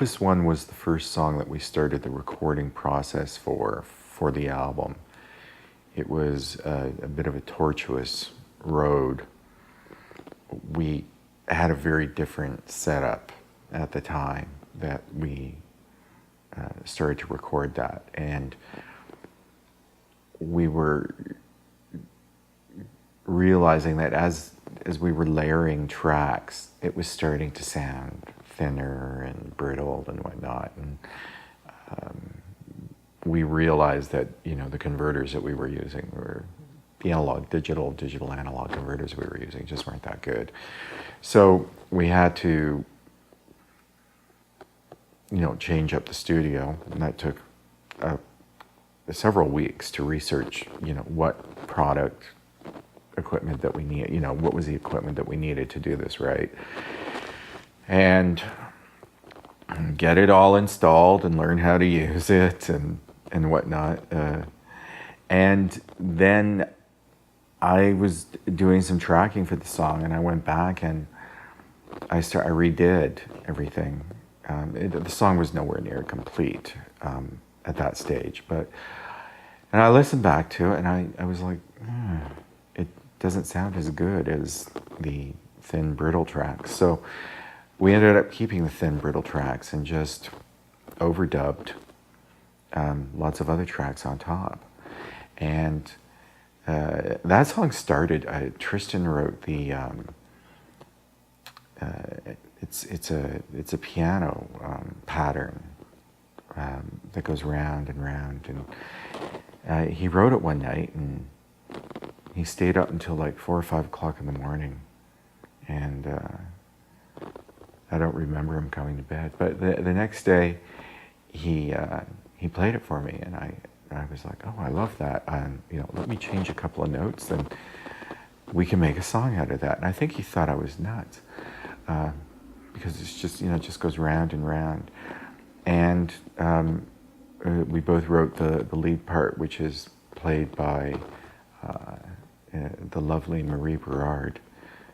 Opus 1 was the first song that we started the recording process for the album. It was a bit of a tortuous road. We had a very different setup at the time that we started to record that, and we were realizing that as we were layering tracks, it was starting to sound thinner and brittle and whatnot. And we realized that, you know, the converters that we were using were the analog, digital analog converters we were using just weren't that good. So we had to, you know, change up the studio, and that took several weeks to research, you know, what product equipment that we need, you know, what was the equipment that we needed to do this right, and get it all installed and learn how to use it and whatnot. And then I was doing some tracking for the song, and I went back and I redid everything. The song was nowhere near complete at that stage, and I listened back to it, and I was like, it doesn't sound as good as the thin, brittle tracks. So we ended up keeping the thin, brittle tracks and just overdubbed lots of other tracks on top. And that song started, Tristan wrote the, it's a piano pattern that goes round and round. And he wrote it one night, and he stayed up until like 4 or 5 o'clock in the morning. And I don't remember him coming to bed. But the next day, he played it for me, and I was like, oh, I love that. You know, let me change a couple of notes, and we can make a song out of that. And I think he thought I was nuts, because it's just, you know, it just goes round and round. And we both wrote the lead part, which is played by the lovely Marie Berard.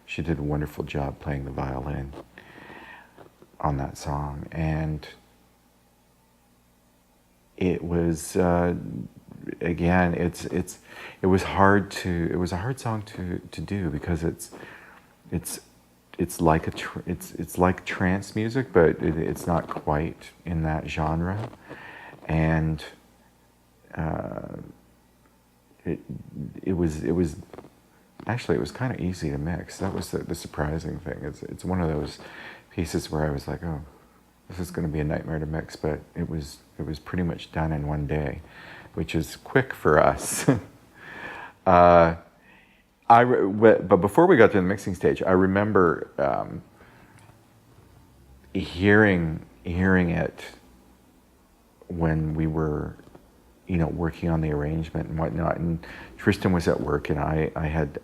She did a wonderful job playing the violin on that song. And it was again, it was a hard song to do, because it's like trance music, but it's not quite in that genre. And it was actually, it was kind of easy to mix. That was the surprising thing. It's one of those pieces where I was like, oh, this is going to be a nightmare to mix, but it was pretty much done in one day, which is quick for us. But before we got to the mixing stage, I remember hearing it when we were, you know, working on the arrangement and whatnot. And Tristan was at work, and I had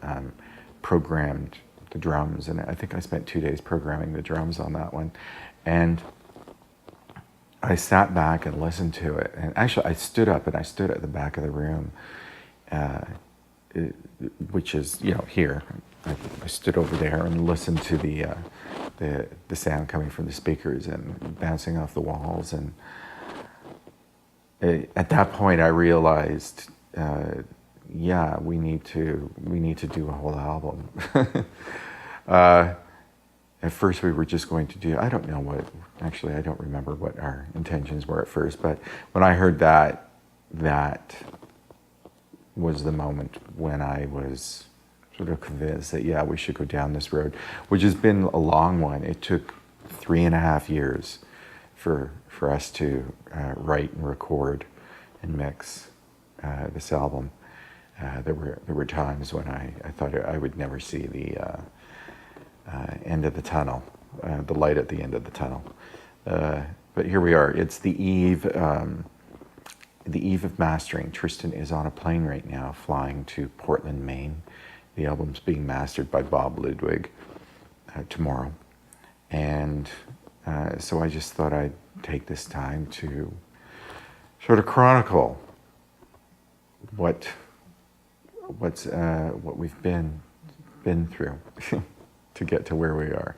programmed the drums, and I think I spent 2 days programming the drums on that one. And I sat back and listened to it, and actually I stood up and I stood at the back of the room, which is, you know, here. I stood over there and listened to the sound coming from the speakers and bouncing off the walls. And at that point, I realized, yeah, we need to do a whole album. At first, we were just going to do, I don't remember what our intentions were at first, but when I heard that was the moment when I was sort of convinced that, yeah, we should go down this road, which has been a long one. It took 3.5 years for us to write and record and mix this album. There were times when I thought I would never see the end of the tunnel, the light at the end of the tunnel. But here we are. It's the eve of mastering. Tristan is on a plane right now, flying to Portland, Maine. The album's being mastered by Bob Ludwig tomorrow. And so I just thought I'd take this time to sort of chronicle what we've been through to get to where we are.